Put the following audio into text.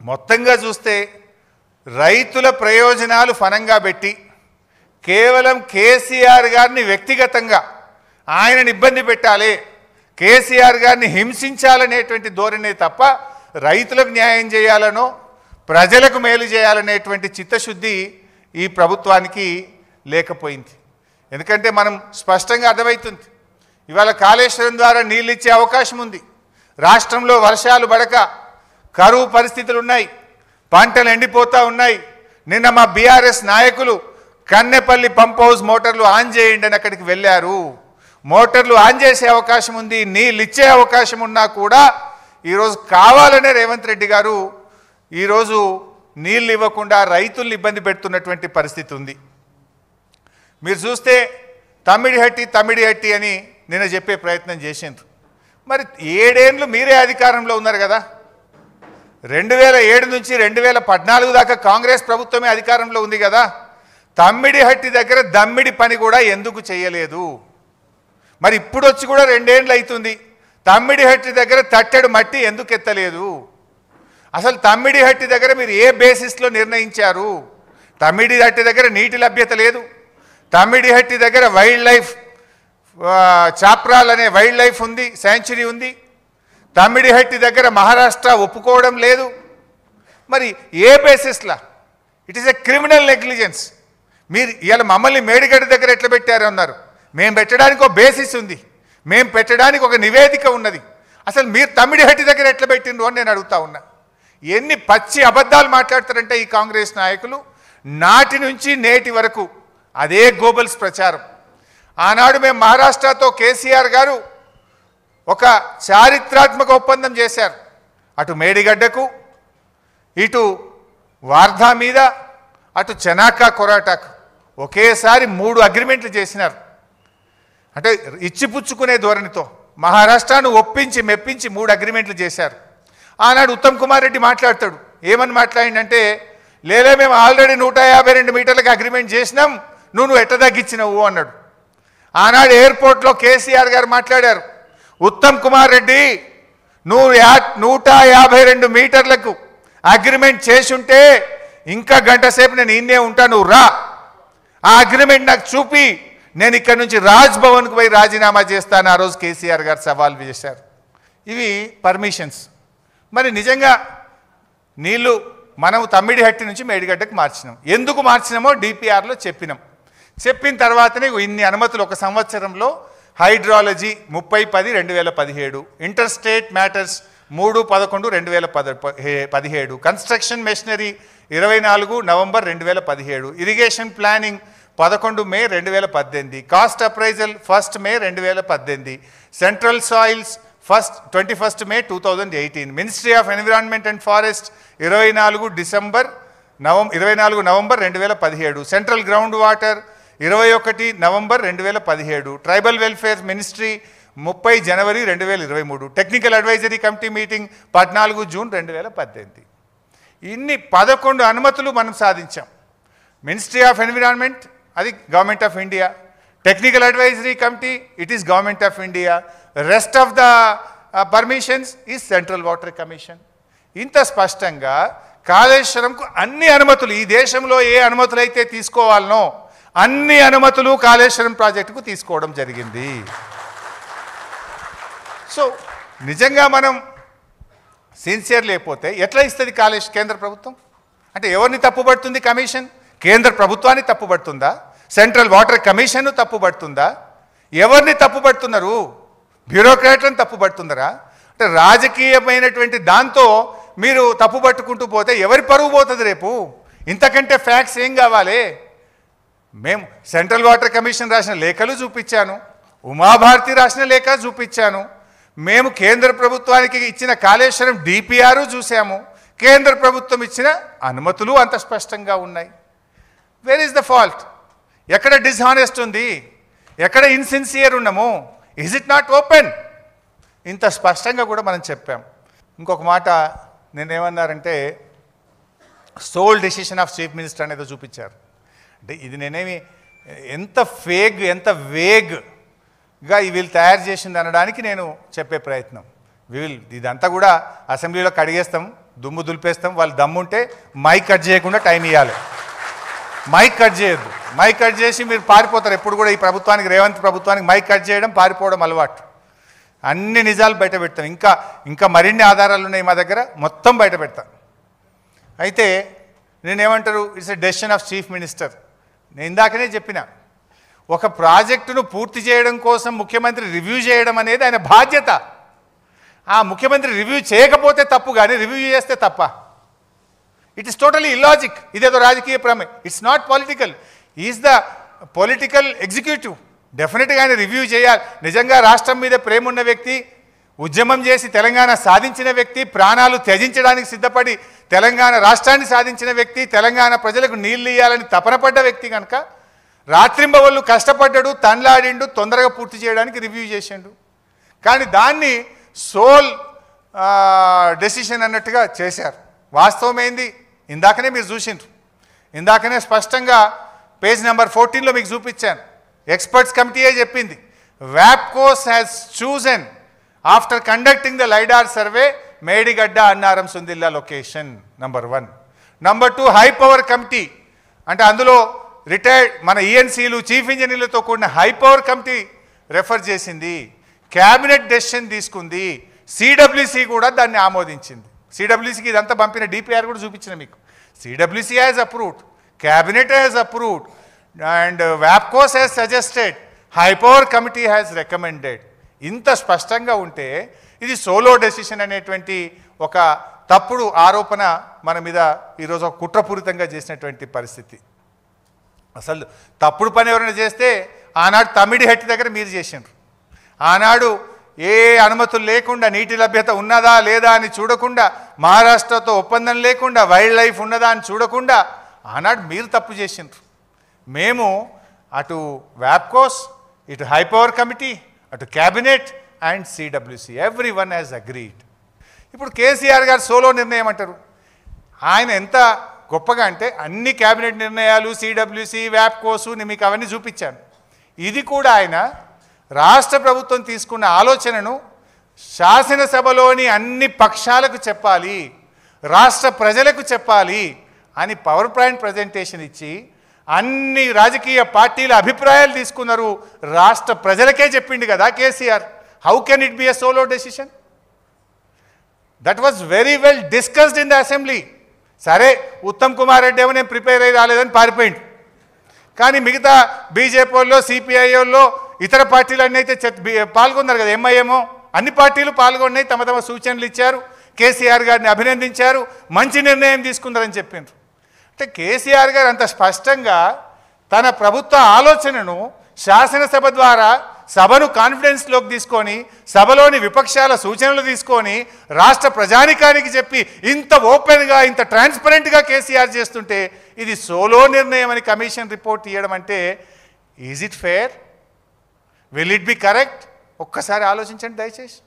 మొత్తంగా చూస్తే రైతుల ప్రయోజనాలు ఫనంగా పెట్టి కేవలం కేసీఆర్ గారిని వ్యక్తిగతంగా ఆయనని ఇబ్బంది పెట్టాలి, కేసీఆర్ గారిని హింసించాలనేటువంటి ధోరణే తప్ప రైతులకు న్యాయం చేయాలనో ప్రజలకు మేలు చేయాలనేటువంటి చిత్తశుద్ధి ఈ ప్రభుత్వానికి లేకపోయింది. ఎందుకంటే మనం స్పష్టంగా అర్థమవుతుంది, ఇవాళ కాళేశ్వరం ద్వారా నీళ్ళు ఇచ్చే అవకాశం ఉంది. రాష్ట్రంలో వర్షాలు పడక కరువు పరిస్థితులు ఉన్నాయి, పంటలు ఎండిపోతూ ఉన్నాయి. నిన్న మా బీఆర్ఎస్ నాయకులు కన్నెపల్లి పంప్ హౌస్ మోటార్లు ఆన్ చేయండి అని అక్కడికి వెళ్ళారు. మోటార్లు ఆన్ చేసే అవకాశం ఉంది, నీళ్ళు ఇచ్చే అవకాశం ఉన్నా కూడా ఈరోజు కావాలనే రేవంత్ రెడ్డి గారు ఈరోజు నీళ్ళు ఇవ్వకుండా రైతుల్ని ఇబ్బంది పెడుతున్నటువంటి పరిస్థితి ఉంది. మీరు చూస్తే తమ్మిడిహట్టి అని నేను చెప్పే ప్రయత్నం చేసిండ్రు. మరి 7 ఏళ్ళు మీరే అధికారంలో ఉన్నారు కదా, 2007 నుంచి 2014 దాకా కాంగ్రెస్ ప్రభుత్వమే అధికారంలో ఉంది కదా, తమ్మిడిహట్టి దగ్గర దమ్మిడి పని కూడా ఎందుకు చేయలేదు? మరి ఇప్పుడు వచ్చి కూడా 2 ఏళ్ళు అవుతుంది, తమ్మిడిహట్టి దగ్గర తట్టెడు మట్టి ఎందుకు ఎత్తలేదు? అసలు తమ్మిడిహట్టి దగ్గర మీరు ఏ బేసిస్లో నిర్ణయించారు? తమ్మిడిహట్టి దగ్గర నీటి లభ్యత లేదు, తమ్మిడిహట్టి దగ్గర వైల్డ్ లైఫ్ చాప్రాల్ అనే వైల్డ్ లైఫ్ ఉంది, శాంచురీ ఉంది, తమ్మిడిహట్టి దగ్గర మహారాష్ట్ర ఒప్పుకోవడం లేదు. మరి ఏ బేసిస్లా? It is a criminal negligence. మీరు ఇవాళ మమ్మల్ని మేడిగడ్డ దగ్గర ఎట్లా పెట్టారు అన్నారు, మేము పెట్టడానికి ఒక బేసిస్ ఉంది, మేము పెట్టడానికి ఒక నివేదిక ఉన్నది. అసలు మీరు తమ్మిడిహట్టి దగ్గర ఎట్లా పెట్టిండ్రు అని నేను అడుగుతా ఉన్నా. ఎన్ని పచ్చి అబద్ధాలు మాట్లాడతారంటే ఈ కాంగ్రెస్ నాయకులు, నాటి నుంచి నేటి వరకు అదే గోబల్స్ ప్రచారం. ఆనాడు మేము మహారాష్ట్రతో కేసీఆర్ గారు ఒక చారిత్రాత్మక ఒప్పందం చేశారు. అటు మేడిగడ్డకు, ఇటు వార్ధా మీద, అటు చెనాకా కొరాటాకు ఒకేసారి 3 అగ్రిమెంట్లు చేసినారు. అంటే ఇచ్చిపుచ్చుకునే ధోరణితో మహారాష్ట్రను ఒప్పించి మెప్పించి 3 అగ్రిమెంట్లు చేశారు. ఆనాడు ఉత్తమ్ కుమార్ రెడ్డి మాట్లాడతాడు, ఏమని మాట్లాడిందంటే, లేలే మేము ఆల్రెడీ 152 మీటర్లకు అగ్రిమెంట్ చేసినాం, నువ్వు ఎట్ట తగ్గించినవు అన్నాడు. ఆనాడు ఎయిర్పోర్ట్లో కేసీఆర్ గారు మాట్లాడారు, ఉత్తమ్ కుమార్ రెడ్డి నువ్వు 152 మీటర్లకు అగ్రిమెంట్ చేసుంటే ఇంకా గంట సేపు నేను ఇన్నే ఉంటా, నువ్వు రా, ఆ అగ్రిమెంట్ నాకు చూపి నేను ఇక్కడ నుంచి రాజ్భవన్కు పోయి రాజీనామా చేస్తాను. ఆ రోజు కేసీఆర్ గారు సవాల్ చేశారు. ఇవి పర్మిషన్స్. మరి నిజంగా నీళ్లు మనం తమ్మిడిహట్టి నుంచి మేడిగడ్డకు మార్చినాం. ఎందుకు మార్చినామో డిపిఆర్లో చెప్పినాం. చెప్పిన తర్వాతనే ఇన్ని అనుమతులు ఒక సంవత్సరంలో hydrology 30/10/2017, inter state matters 3/11/2017, construction machinery 24 November 2017, irrigation planning 11 May 2018, cost appraisal 1 May 2018, central soils 21 May 2018, ministry of environment and forest 24 November 2017, central ground water 21 November 2017, tribal welfare ministry 30 January 2023, technical advisory committee meeting 14 June 2018. ఇన్ని 11 అనుమతులు మనం సాధించాం. Ministry of environment అది government of India, technical advisory committee it is government of India, rest of the permissions is central water commission. ఇంత స్పష్టంగా కాళేశ్వరంకు అన్ని అనుమతులు, ఈ దేశంలో ఏ అనుమతులు అయితే తీసుకోవాలనో అన్ని అనుమతులు కాళేశ్వరం ప్రాజెక్టుకు తీసుకోవడం జరిగింది. సో నిజంగా మనం సిన్సియర్ లేకపోతే ఎట్లా ఇస్తుంది కేంద్ర ప్రభుత్వం? అంటే ఎవరిని తప్పుపడుతుంది కమిషన్? కేంద్ర ప్రభుత్వాన్ని తప్పుపడుతుందా? సెంట్రల్ వాటర్ కమిషన్ను తప్పుపడుతుందా? ఎవరిని తప్పుపడుతున్నారు? బ్యూరోక్రాట్లను తప్పుపడుతున్నారా? అంటే రాజకీయమైనటువంటి దాంతో మీరు తప్పుపట్టుకుంటూ పోతే ఎవరి పరువు పోతుంది రేపు? ఇంతకంటే ఫ్యాక్ట్స్ ఏం కావాలి? మేము సెంట్రల్ వాటర్ కమిషన్ రాసిన లేఖలు చూపించాను, ఉమాభారతి రాసిన లేఖ చూపించాను, మేము కేంద్ర ప్రభుత్వానికి ఇచ్చిన కాళేశ్వరం డిపిఆర్ చూసాము, కేంద్ర ప్రభుత్వం ఇచ్చిన అనుమతులు అంత స్పష్టంగా ఉన్నాయి. Where is the fault? ఎక్కడ డిస్హానెస్ట్ ఉంది? ఎక్కడ ఇన్సిన్సియర్ ఉన్నాము? Is it not open? ఇంత స్పష్టంగా కూడా మనం చెప్పాం. ఇంకొక మాట నేనేమన్నారంటే sole decision of chief minister అనేది చూపించారు. అంటే ఇది నేనేమి ఎంత వేగ్గా వీళ్ళు తయారు చేసింది అనడానికి నేను చెప్పే ప్రయత్నం. ఇదంతా కూడా అసెంబ్లీలో కడిగేస్తాం, దుమ్ము దులిపేస్తాం. వాళ్ళు దమ్ముంటే మైక్ కట్ చేయకుండా టైం ఇవ్వాలి. మైక్ కట్ చేయొద్దు. మైక్ కట్ చేసి మీరు పారిపోతారు. ఎప్పుడు కూడా ఈ ప్రభుత్వానికి, రేవంత్ ప్రభుత్వానికి మైక్ కట్ చేయడం, పారిపోవడం అలవాటు. అన్ని నిజాలు బయట పెడతాం. ఇంకా మరిన్ని ఆధారాలు ఉన్నాయి మా దగ్గర, మొత్తం బయట పెడతాం. అయితే నేనేమంటారు, it's a decision of chief minister. నేను ఇందాకనే చెప్పిన, ఒక ప్రాజెక్టును పూర్తి చేయడం కోసం ముఖ్యమంత్రి రివ్యూ చేయడం అనేది ఆయన బాధ్యత. ఆ ముఖ్యమంత్రి రివ్యూ చేయకపోతే తప్పు, కానీ రివ్యూ చేస్తే తప్ప. It is totally illogic. ఇదేదో రాజకీయ ప్రమేయం. It's not political. Is the political executive. డెఫినెట్గా ఆయన రివ్యూ చేయాలి. నిజంగా రాష్ట్రం మీద ప్రేమ ఉన్న వ్యక్తి, ఉద్యమం చేసి తెలంగాణ సాధించిన వ్యక్తి, ప్రాణాలు త్యజించడానికి సిద్ధపడి తెలంగాణ రాష్ట్రాన్ని సాధించిన వ్యక్తి, తెలంగాణ ప్రజలకు నీళ్ళు ఇవ్వాలని తపన పడ్డ వ్యక్తి కనుక రాత్రింబవళ్ళు కష్టపడ్డాడు, తన్లాడిండు, తొందరగా పూర్తి చేయడానికి రివ్యూ చేసిండు. కానీ దాన్ని సోల్ డెసిషన్ అన్నట్టుగా చేశారు. వాస్తవమైంది ఇందాకనే మీరు చూసిండ్రు. ఇందాకనే స్పష్టంగా పేజ్ నెంబర్ 14లో మీకు చూపించాను. ఎక్స్పర్ట్స్ కమిటీయే చెప్పింది, వ్యాప్కోస్ has chosen after conducting the lidar survey Medigadda Annaram Sundilla location. Number 1. Number 2, high power committee అంటే అందులో రిటైర్డ్ మన ఈఎన్సీలు, చీఫ్ ఇంజనీర్లతో కూడిన హై పవర్ కమిటీ రెఫర్ చేసింది. క్యాబినెట్ డెసిషన్ తీసుకుంది. సిడబ్ల్యూసి కూడా దాన్ని ఆమోదించింది. సిడబ్ల్యూసికి ఇదంతా పంపిన డిపిఆర్ కూడా చూపించిన మీకు. CWC has approved, cabinet has approved, and వ్యాప్కోస్ has suggested, high power committee has recommended. ఇంత స్పష్టంగా ఉంటే ఇది సోలో డెసిషన్ అనేటువంటి ఒక తప్పుడు ఆరోపణ మన మీద ఈరోజు ఒక కుట్రపూరితంగా చేసినటువంటి పరిస్థితి. అసలు తప్పుడు పని ఎవరైనా చేస్తే ఆనాడు తమిడి హెట్టి దగ్గర మీరు చేసిండ్రు. ఆనాడు ఏ అనుమతులు లేకుండా, నీటి లభ్యత ఉన్నదా లేదా అని చూడకుండా, మహారాష్ట్రతో ఒప్పందం లేకుండా, వైల్డ్ లైఫ్ ఉన్నదా అని చూడకుండా ఆనాడు మీరు తప్పు చేసిండ్రు. మేము అటు వ్యాప్కోస్, ఇటు హై పవర్ కమిటీ, అటు cabinet and CWC every one has agreed. ఇప్పుడు కేసీఆర్ గారు సోలో నిర్ణయం అంటారు. ఆయన ఎంత గొప్పగా అంటే అన్ని క్యాబినెట్ నిర్ణయాలు, సిడబ్ల్యూసి, వ్యాప్కోసు, నేను మీకు అవన్నీ చూపించాను. ఇది కూడా ఆయన రాష్ట్ర ప్రభుత్వం తీసుకున్న ఆలోచనను శాసనసభలోని అన్ని పక్షాలకు చెప్పాలి, రాష్ట్ర ప్రజలకు చెప్పాలి అని పవర్ పాయింట్ ప్రజెంటేషన్ ఇచ్చి అన్ని రాజకీయ పార్టీల అభిప్రాయాలు తీసుకున్నారు. రాష్ట్ర ప్రజలకే చెప్పిండు కదా KCR. How can it be a solo decision? That was very well discussed in the assembly. సరే, ఉత్తమ్ కుమార్ రెడ్డి ఏమో నేను ప్రిపేర్ అయ్యి రాలేదని పారిపోయిండు. కానీ మిగతా బీజేపీ వాళ్ళు, సిపిఐ వాళ్ళు, ఇతర పార్టీలన్నీ అయితే పాల్గొన్నారు కదా. ఎంఐఎంఓ అన్ని పార్టీలు పాల్గొన్నాయి, తమ తమ సూచనలు ఇచ్చారు, కేసీఆర్ గారిని అభినందించారు, మంచి నిర్ణయం తీసుకున్నారని చెప్పిండ్రు. అంటే కేసీఆర్ గారు అంత స్పష్టంగా తన ప్రభుత్వ ఆలోచనను శాసనసభ ద్వారా సభను కాన్ఫిడెన్స్లోకి తీసుకొని, సభలోని విపక్షాల సూచనలు తీసుకొని రాష్ట్ర ప్రజానికానికి చెప్పి ఇంత ఓపెన్గా, ఇంత ట్రాన్స్పరెంట్గా కేసీఆర్ చేస్తుంటే ఇది సోలో నిర్ణయం అని కమిషన్ రిపోర్ట్ ఇవ్వడం అంటే is it fair? Will it be correct? ఒక్కసారి ఆలోచించండి దయచేసి.